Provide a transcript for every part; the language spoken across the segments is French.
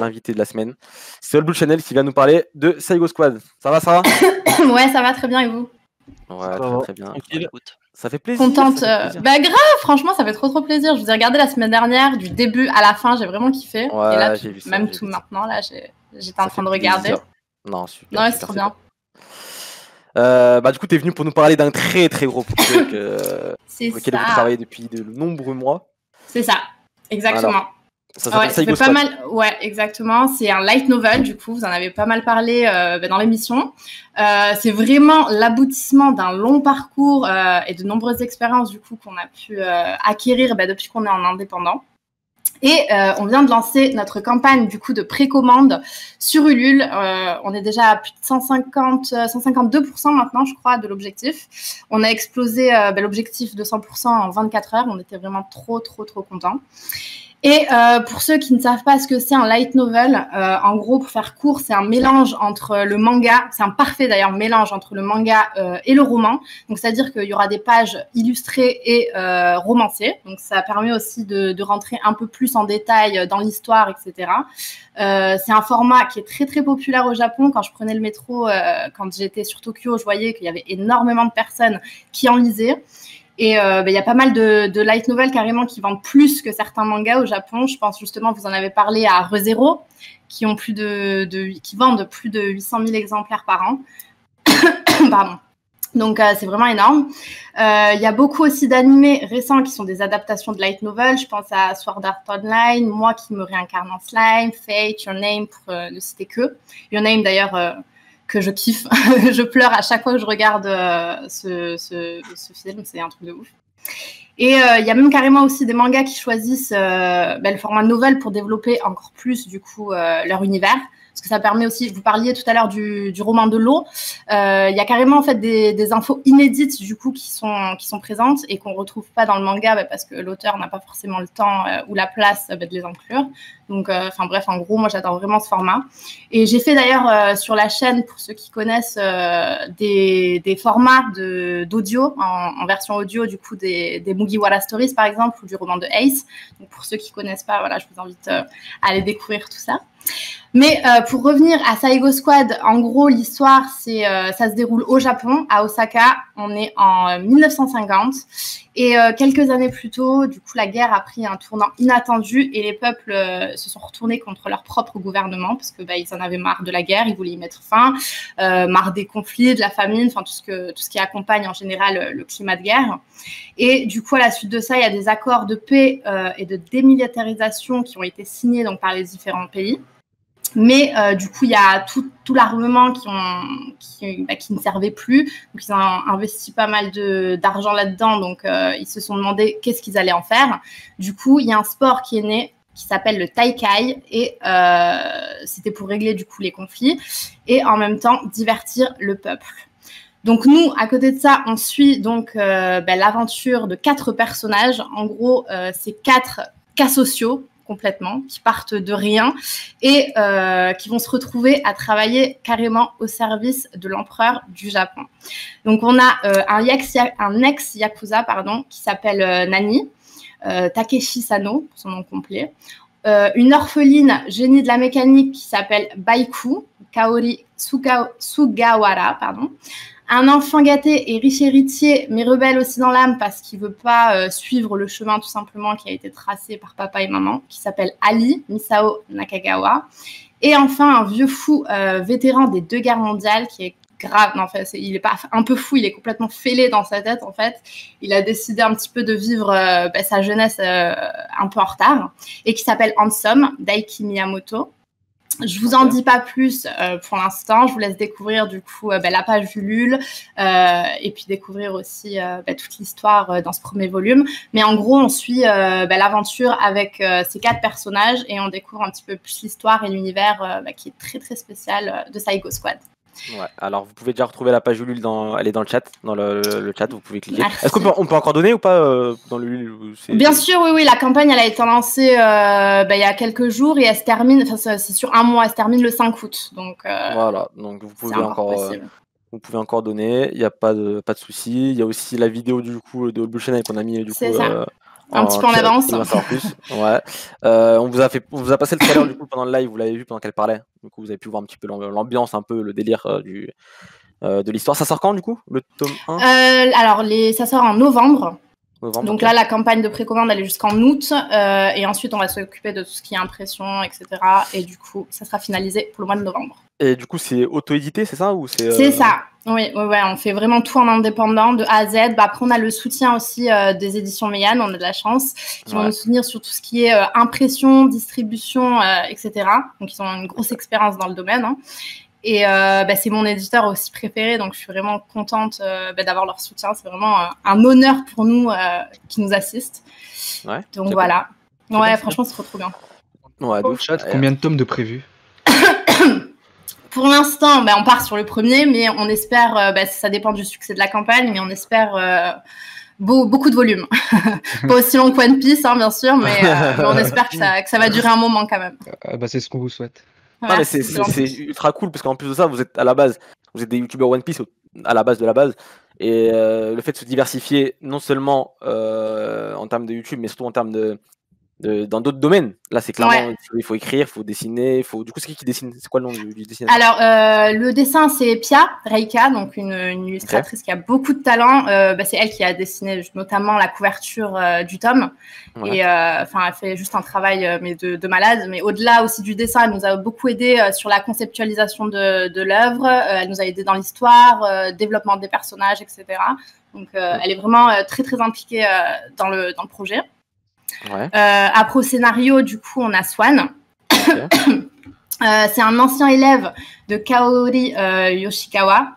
invités de la semaine. C'est All Blue Channel qui vient nous parler de Saigo Squad. Ça va, Sarah? Ouais, ça va très bien, et vous? Ouais, très bien. Ça fait plaisir. Contente. Bah grave, franchement, ça fait trop plaisir. Je vous ai regardé la semaine dernière, du début à la fin, j'ai vraiment kiffé. Ouais, et là, j'ai vu ça, même tout maintenant, là, j'étais en train de regarder. Non, super. Non, c'est trop bien. Bah, du coup, tu es venu pour nous parler d'un très gros projet c'est sur lequel ça. vous travaillez depuis de nombreux mois. C'est ça, exactement. Alors, ça s'appelle Saigo fait Squad. pas mal. Ouais, exactement. C'est un light novel, du coup, vous en avez pas mal parlé dans l'émission. C'est vraiment l'aboutissement d'un long parcours et de nombreuses expériences, du coup, qu'on a pu acquérir depuis qu'on est en indépendant. Et on vient de lancer notre campagne du coup de précommande sur Ulule. On est déjà à plus de 152% maintenant, je crois, de l'objectif. On a explosé l'objectif de 100% en 24 heures. On était vraiment trop contents. Et pour ceux qui ne savent pas ce que c'est un light novel, en gros, pour faire court, c'est un mélange entre le manga, c'est un parfait d'ailleurs mélange entre le manga et le roman. Donc, c'est-à-dire qu'il y aura des pages illustrées et romancées. Donc, ça permet aussi de rentrer un peu plus en détail dans l'histoire, etc. C'est un format qui est très populaire au Japon. Quand je prenais le métro, quand j'étais sur Tokyo, je voyais qu'il y avait énormément de personnes qui en lisaient. Et il y a pas mal de light novels carrément qui vendent plus que certains mangas au Japon. Je pense justement, vous en avez parlé à ReZero, qui vendent plus de 800 000 exemplaires par an. Pardon. Donc, c'est vraiment énorme. Il y a beaucoup aussi d'animés récents qui sont des adaptations de light novels. Je pense à Sword Art Online, Moi qui me réincarne en slime, Fate, Your Name, pour ne citer que. Your Name, d'ailleurs, que je kiffe. Je pleure à chaque fois que je regarde ce film. C'est un truc de ouf. Et il y a même carrément aussi des mangas qui choisissent le format novel pour développer encore plus, du coup, leur univers. Parce que ça permet aussi, vous parliez tout à l'heure du roman de l'eau, il y a carrément en fait des infos inédites du coup qui sont présentes et qu'on retrouve pas dans le manga parce que l'auteur n'a pas forcément le temps ou la place de les inclure. Donc, bref, en gros, moi j'adore vraiment ce format. Et j'ai fait d'ailleurs sur la chaîne, pour ceux qui connaissent, des formats d'audio en version audio du coup des Mugiwara Stories par exemple ou du roman de Ace. Donc pour ceux qui connaissent pas, voilà, je vous invite à aller découvrir tout ça. Mais pour revenir à Saigo Squad, en gros, l'histoire, ça se déroule au Japon, à Osaka. On est en 1950. Et quelques années plus tôt, du coup, la guerre a pris un tournant inattendu et les peuples se sont retournés contre leur propre gouvernement parce que ils en avaient marre de la guerre, ils voulaient y mettre fin, marre des conflits, de la famine, enfin tout ce qui accompagne en général le climat de guerre. Et du coup, à la suite de ça, il y a des accords de paix et de démilitarisation qui ont été signés donc par les différents pays. Mais du coup, il y a tout l'armement qui ne servait plus. Donc, ils ont investi pas mal d'argent là-dedans. Donc, ils se sont demandé qu'est-ce qu'ils allaient en faire. Du coup, il y a un sport qui est né qui s'appelle le Taikai. Et c'était pour régler du coup les conflits et en même temps divertir le peuple. Donc, nous, à côté de ça, on suit donc l'aventure de 4 personnages. En gros, c'est 4 cas sociaux complètement, qui partent de rien et qui vont se retrouver à travailler carrément au service de l'empereur du Japon. Donc, on a un ex-yakuza qui s'appelle Nani, Takeshi Sano, pour son nom complet. Une orpheline génie de la mécanique qui s'appelle Baiku, Kaori Sugawara, un enfant gâté et riche héritier, mais rebelle aussi dans l'âme parce qu'il ne veut pas suivre le chemin tout simplement qui a été tracé par papa et maman, qui s'appelle Ali Misao Nakagawa. Et enfin, un vieux fou vétéran des 2 guerres mondiales qui est grave. Non, en fait, il n'est pas un peu fou, il est complètement fêlé dans sa tête, en fait. Il a décidé un petit peu de vivre sa jeunesse un peu en retard et qui s'appelle Handsome, Daiki Miyamoto. Je vous en dis pas plus pour l'instant. Je vous laisse découvrir du coup la page Ulule et puis découvrir aussi toute l'histoire dans ce premier volume. Mais en gros, on suit l'aventure avec ces 4 personnages et on découvre un petit peu plus l'histoire et l'univers qui est très spécial de Saigo Squad. Ouais, alors vous pouvez déjà retrouver la page Ulule, elle est dans le chat, le chat, vous pouvez cliquer. Merci. Est-ce qu'on peut encore donner ou pas dans le Ulule? Bien sûr, oui, la campagne elle a été lancée il y a quelques jours et elle se termine, c'est sur un mois, elle se termine le 5 août. Donc, voilà, donc vous pouvez encore donner, il n'y a pas de souci. Il y a aussi la vidéo du coup de All Blue Channel qu'on a mis du coup Un petit peu en avance. En plus. Ouais. On vous a passé le trailer du coup pendant le live, vous l'avez vu pendant qu'elle parlait. Du coup, vous avez pu voir un petit peu l'ambiance, un peu le délire de l'histoire. Ça sort quand du coup, le tome 1? Alors, ça sort en novembre. Novembre, donc okay. Là, la campagne de précommande, elle est jusqu'en août. Et ensuite, on va s'occuper de tout ce qui est impression, etc. Et du coup, ça sera finalisé pour le mois de novembre. Et du coup, c'est auto-édité, c'est ça ou C'est ça. Oui, on fait vraiment tout en indépendant, de A à Z. Après, on a le soutien aussi des éditions Meyane, on a de la chance, qui vont nous soutenir sur tout ce qui est impression, distribution, etc. Donc, ils ont une grosse expérience dans le domaine. Hein. Et c'est mon éditeur aussi préféré, donc je suis vraiment contente d'avoir leur soutien. C'est vraiment un honneur pour nous qui nous assistent. Ouais, donc voilà. Cool. Ouais, franchement, c'est trop bien. Ouais, au chat, combien de tomes de prévus? Pour l'instant, on part sur le premier, mais on espère, ça dépend du succès de la campagne, mais on espère beaucoup de volume. Pas aussi long que One Piece, hein, bien sûr, mais on espère que ça va durer un moment quand même. C'est ce qu'on vous souhaite. Non, mais c'est ultra cool parce qu'en plus de ça, vous êtes des youtubeurs One Piece à la base de la base. Et le fait de se diversifier, non seulement en termes de YouTube, mais surtout en termes dans d'autres domaines. Là, c'est clairement, il faut écrire, il faut dessiner. Du coup, c'est qui dessine? C'est quoi le nom du dessinateur? Alors, le dessin, c'est Pia Reika, donc une illustratrice qui a beaucoup de talent. C'est elle qui a dessiné notamment la couverture du tome. Ouais. Et elle fait juste un travail mais de malade. Mais au-delà aussi du dessin, elle nous a beaucoup aidé sur la conceptualisation de l'œuvre. Elle nous a aidé dans l'histoire, développement des personnages, etc. Donc, elle est vraiment très, très impliquée dans le projet. Ouais. Après, au scénario, du coup, on a Swan. Okay. C'est un ancien élève de Kaori Yoshikawa.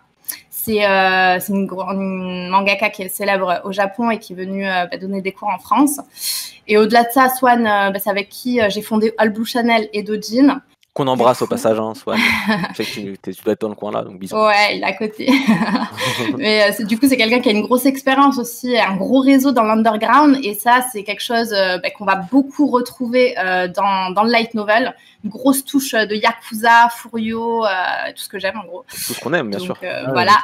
C'est une mangaka qui est célèbre au Japon et qui est venue donner des cours en France. Et au-delà de ça, Swan, c'est avec qui j'ai fondé All Blue Channel et Dojin. Qu'on embrasse au passage, hein, Swan. Je sais que tu dois être dans le coin là, donc bisous. Ouais, il est à côté. Mais du coup, c'est quelqu'un qui a une grosse expérience aussi, un gros réseau dans l'underground. Et ça, c'est quelque chose qu'on va beaucoup retrouver dans le light novel. Une grosse touche de Yakuza, Furio, tout ce que j'aime en gros. Tout ce qu'on aime, bien sûr. Voilà.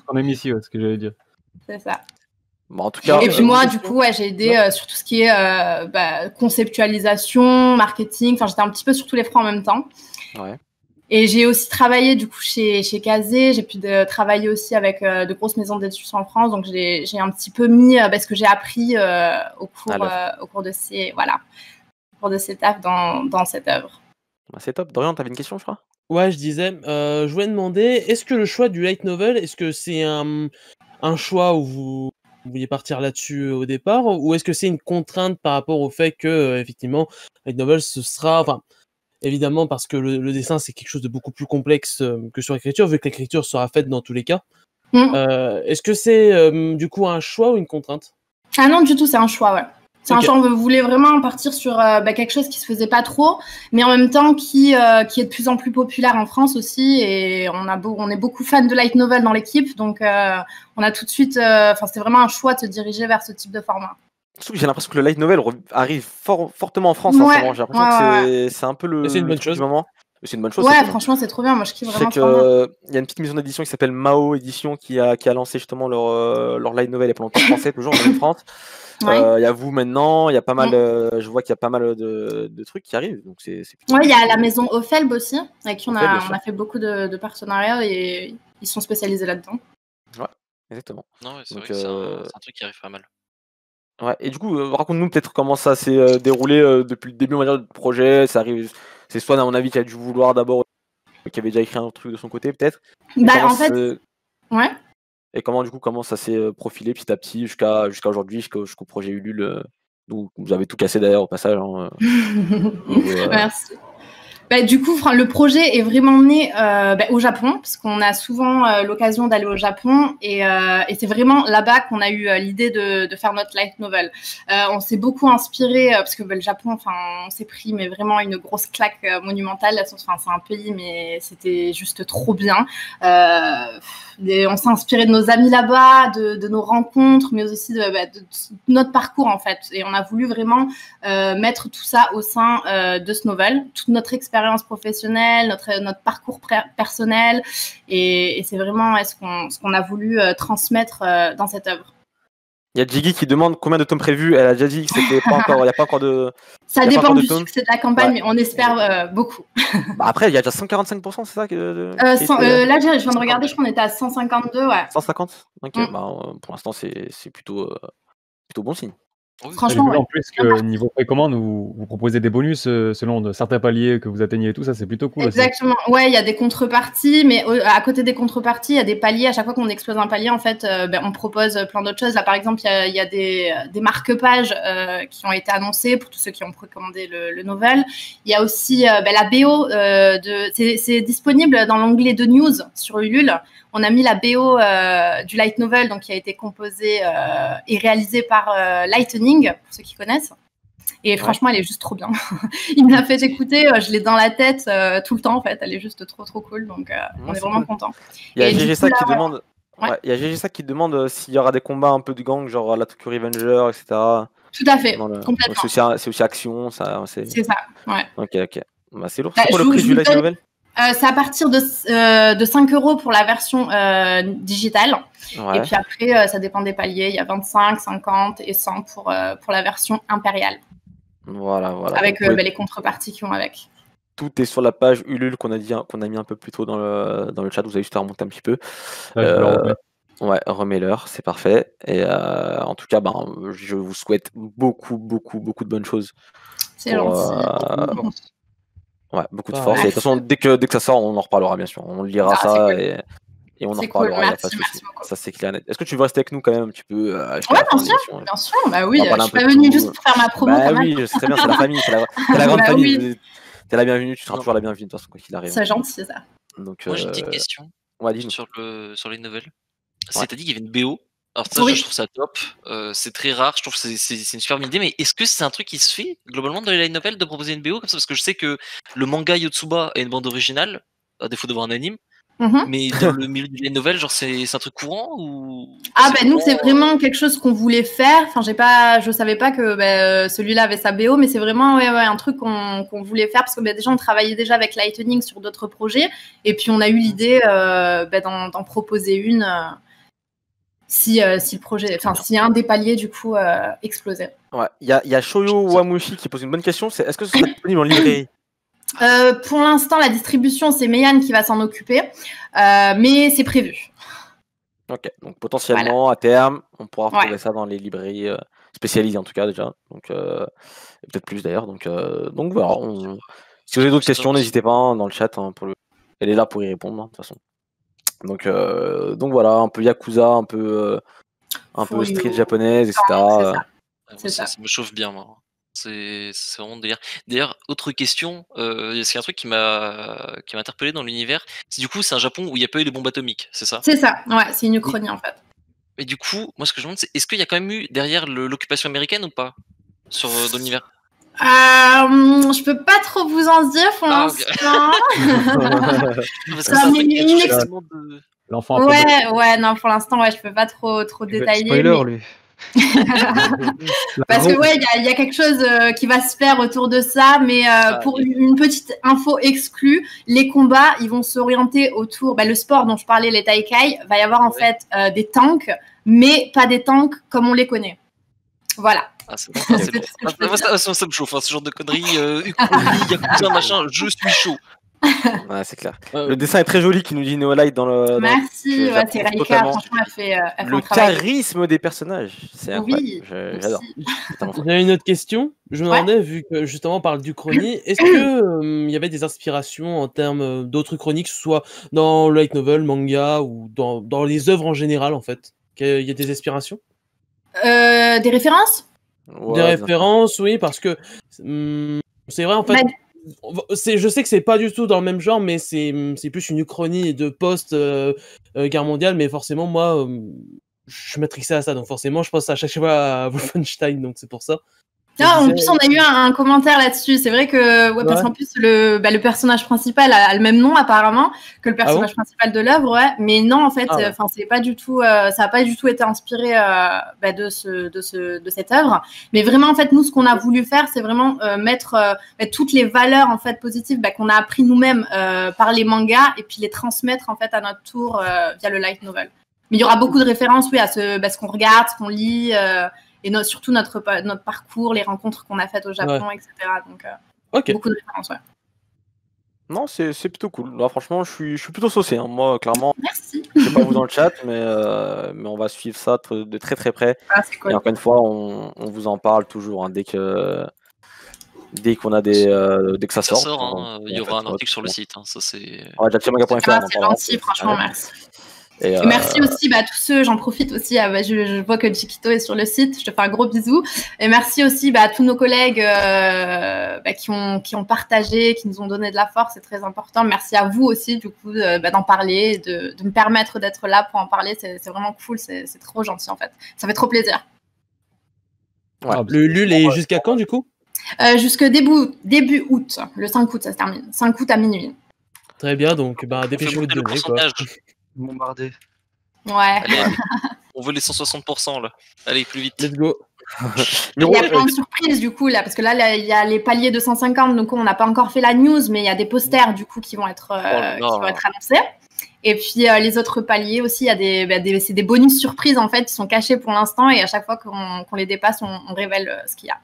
On aime ici, ce que j'allais dire. C'est ça. Bon, en tout cas, et puis moi, du coup, j'ai aidé sur tout ce qui est conceptualisation, marketing. Enfin, j'étais un petit peu sur tous les fronts en même temps. Ouais. Et j'ai aussi travaillé du coup chez Kazé. J'ai pu travailler aussi avec de grosses maisons d'édition en France. Donc, j'ai un petit peu mis ce que j'ai appris au cours de ces tafs dans cette œuvre. C'est top. Dorian, tu avais une question, je crois? Ouais, je disais, je voulais demander, est-ce que le choix du light novel, est-ce que c'est un choix où vous vouliez partir là-dessus au départ, ou est-ce que c'est une contrainte par rapport au fait que, effectivement, light novel, ce sera... Enfin, évidemment, parce que le dessin, c'est quelque chose de beaucoup plus complexe que sur l'écriture, vu que l'écriture sera faite dans tous les cas. Est-ce que c'est, du coup, un choix ou une contrainte? Ah non, du tout, c'est un choix, ouais. C'est un choix, on voulait vraiment partir sur quelque chose qui se faisait pas trop, mais en même temps qui est de plus en plus populaire en France aussi, et on est beaucoup fans de light novel dans l'équipe, donc on a tout de suite, c'était vraiment un choix de se diriger vers ce type de format. Surtout que j'ai l'impression que le light novel arrive fortement en France en ce moment. J'ai l'impression que c'est un peu c'est une bonne chose du moment. C'est une bonne chose. Ouais, franchement, c'est trop bien. Moi, je kiffe vraiment ce format. Il y a une petite maison d'édition qui s'appelle Mao Édition qui a lancé justement leur light novel il y a pas longtemps, français, toujours en France. Il y a vous maintenant, il y a pas mal, je vois qu'il y a pas mal de trucs qui arrivent. Donc c'est il y a la maison Ophelb aussi, avec qui on a fait beaucoup de partenariats et ils sont spécialisés là-dedans. Ouais, exactement. Non, c'est vrai que c'est un truc qui arrive pas mal. Ouais, et du coup, raconte-nous peut-être comment ça s'est déroulé depuis le début, on va dire, du projet. Ça arrive, c'est Swan, à mon avis, qui a dû vouloir d'abord, qui avait déjà écrit un truc de son côté, peut-être. En fait, ouais. Et comment ça s'est profilé petit à petit jusqu'à aujourd'hui, jusqu'au projet Ulule, où vous avez tout cassé d'ailleurs au passage. Hein, Merci. Du coup, le projet est vraiment né au Japon, parce qu'on a souvent l'occasion d'aller au Japon, et c'est vraiment là-bas qu'on a eu l'idée de faire notre light novel. On s'est beaucoup inspiré, parce que le Japon, on s'est pris mais vraiment une grosse claque monumentale. C'est un pays, mais c'était juste trop bien. On s'est inspiré de nos amis là-bas, de nos rencontres, mais aussi de notre parcours en fait. Et on a voulu vraiment mettre tout ça au sein de ce novel, toute notre expérience professionnelle, notre parcours personnel, et c'est vraiment ce qu'on a voulu transmettre dans cette œuvre. Il y a Jiggy qui demande combien de tomes prévus. Elle a déjà dit que c'était pas encore. Il n'y a pas encore de. Ça dépend du succès de la campagne, mais on espère beaucoup. Bah après, il y a déjà 145%, c'est ça là, je viens de regarder, je crois qu'on était à 152, ouais. 150. Ok, pour l'instant, c'est plutôt bon signe. Oui. Franchement, en plus que niveau précommande, vous proposez des bonus selon certains paliers que vous atteignez et tout, ça c'est plutôt cool. Exactement. Aussi. Ouais, il y a des contreparties, mais à côté des contreparties, il y a des paliers. À chaque fois qu'on explose un palier, en fait, on propose plein d'autres choses. Là, par exemple, il y a des marque-pages qui ont été annoncés pour tous ceux qui ont précommandé le novel. Il y a aussi la BO c'est disponible dans l'onglet de news sur Ulule. On a mis la BO du light novel, donc qui a été composée et réalisée par Lightning, pour ceux qui connaissent. Et franchement, elle est juste trop bien. Il me l'a fait écouter, je l'ai dans la tête tout le temps, en fait. Elle est juste trop cool, donc on est vraiment contents. Il y a GGSA qui demande... Ouais, il y a GGSA qui demande s'il y aura des combats un peu de gang, genre la Tokyo Revenger, etc. Tout à fait, complètement. C'est aussi action, ça. C'est ça, ouais. Ok. Bah, c'est lourd. C'est quoi le prix du light novel? C'est à partir de 5 € pour la version digitale. Ouais. Et puis après, ça dépend des paliers. Il y a 25, 50 et 100 pour la version impériale. Voilà. Avec les contreparties qui vont avec. Tout est sur la page Ulule qu'on a mis un peu plus tôt dans le chat. Vous avez juste à remonter un petit peu. Ouais, remets-leur, c'est parfait. Et en tout cas, je vous souhaite beaucoup de bonnes choses. C'est gentil. Ouais, beaucoup de force. Et de toute façon, dès que ça sort, on en reparlera bien sûr. On lira ça cool. et on en reparlera. Merci beaucoup. Ça c'est clair net. Est-ce que tu veux rester avec nous quand même un petit peu ouais, bien sûr. Bah oui, je suis pas venue juste pour faire ma promo. Bah oui, je sais très bien, c'est la famille, c'est la grande famille. Oui. T'es la bienvenue, tu seras toujours la bienvenue de toute façon quoi qu'il arrive. C'est gentil, c'est ça. Donc, moi j'ai une petite question sur les novels. T'as dit qu'il y avait une BO. Alors ça, je trouve ça top. C'est très rare. Je trouve que c'est une superbe idée. Mais est-ce que c'est un truc qui se fait globalement dans les light novels de proposer une BO comme ça? Parce que je sais que le manga Yotsuba a une bande originale, à défaut d'avoir un anime. Mais dans le milieu du light novel, genre c'est un truc courant ou... nous c'est vraiment quelque chose qu'on voulait faire. Enfin, je savais pas que celui-là avait sa BO, mais c'est vraiment un truc qu'on voulait faire parce que déjà on travaillait déjà avec Lightning sur d'autres projets et puis on a eu l'idée d'en proposer une. Si le projet, si un des paliers du coup explosait. Ouais, il y a Shoyo Wamushi qui pose une bonne question. Est-ce que ce sera disponible en librairie? Pour l'instant, la distribution, c'est Meian qui va s'en occuper, mais c'est prévu. Ok, donc potentiellement à terme, on pourra retrouver ça dans les librairies spécialisées en tout cas déjà. Donc peut-être plus d'ailleurs. Donc voilà. Si vous avez d'autres questions, n'hésitez pas dans le chat. Elle est là pour y répondre de toute façon. Donc voilà, un peu Yakuza, un peu street japonaise, etc. Ça me chauffe bien, moi. C'est vraiment délire. D'ailleurs, autre question, c'est un truc qui m'a interpellé dans l'univers. C'est du coup, c'est un Japon où il n'y a pas eu de bombes atomiques, c'est ça? C'est ça, ouais, c'est une uchronie en fait. Et du coup, moi ce que je me demande, c'est est-ce qu'il y a quand même eu derrière l'occupation américaine ou pas dans l'univers? Je peux pas trop vous en dire pour l'instant. L'enfant. Ouais, non, pour l'instant, je peux pas trop détailler. Spoiler, lui. Parce que il y a quelque chose qui va se faire autour de ça, mais pour une petite info exclue, les combats ils vont s'orienter autour le sport dont je parlais, les Taikai, va y avoir en fait des tanks, mais pas des tanks comme on les connaît. Voilà. Ça me chauffe, ce genre de conneries, Yakuza, machin, je suis chaud. Ouais, c'est clair. Le dessin est très joli qui nous dit Neolight dans le. Merci, c'est Raika, franchement, elle fait le charisme des personnages, c'est incroyable. J'adore. J'avais une autre question. Je me demandais, vu que justement on parle d'Uchronie, est-ce que il y avait des inspirations en termes d'autres chroniques, que ce soit dans le light novel, manga ou dans les œuvres en général en fait? Il y a des inspirations? Des références? Des références, oui, parce que c'est vrai en fait. Je sais que c'est pas du tout dans le même genre, mais c'est plus une uchronie de post-guerre mondiale, mais forcément, moi, je suis matrixé à ça, donc forcément, je pense à chaque fois à Wolfenstein, donc c'est pour ça. En plus, on a eu un commentaire là-dessus. C'est vrai que, parce qu'en plus, le personnage principal a le même nom apparemment que le personnage principal de l'œuvre, mais non, en fait, c'est pas du tout, ça n'a pas du tout été inspiré de cette œuvre. Mais vraiment, en fait, nous, ce qu'on a voulu faire, c'est vraiment mettre toutes les valeurs en fait positives qu'on a appris nous-mêmes par les mangas et puis les transmettre en fait à notre tour via le light novel. Mais il y aura beaucoup de références, oui, à ce qu'on regarde, ce qu'on lit, et surtout notre parcours, les rencontres qu'on a faites au Japon, etc. Donc, beaucoup de références, ouais. Non, c'est plutôt cool. Là, franchement, je suis plutôt saucé. Hein. Moi, clairement, merci. Je sais pas vous dans le chat, mais on va suivre ça de très très près. C'est cool. Et encore une fois, on vous en parle toujours hein, dès qu'on a dès que ça sort. Hein, il y aura un article sur le site. Hein, ça c'est. Ouais, Japtimanga.fr. C'est gentil, franchement, merci. Et merci aussi à tous ceux, j'en profite aussi, je vois que Chiquito est sur le site, je te fais un gros bisou. Et merci aussi à tous nos collègues qui ont partagé, qui nous ont donné de la force, c'est très important. Merci à vous aussi, du coup, d'en parler, de me permettre d'être là pour en parler, c'est vraiment cool, c'est trop gentil en fait. Ça fait trop plaisir. Ouais. Le LUL est jusqu'à quand du coup? Jusque début août, le 5 août ça se termine, 5 août à minuit. Très bien, donc dépêchez-vous de donner quoi. Bombardé. Ouais. Allez, on veut les 160% là. Allez, plus vite. Let's go. Il y a plein de surprises du coup là, parce que là il y a les paliers de 150, donc on n'a pas encore fait la news, mais il y a des posters du coup qui vont être annoncés. Et puis les autres paliers aussi, il y a c'est des bonus surprises en fait qui sont cachés pour l'instant, et à chaque fois qu'on les dépasse, on révèle ce qu'il y a.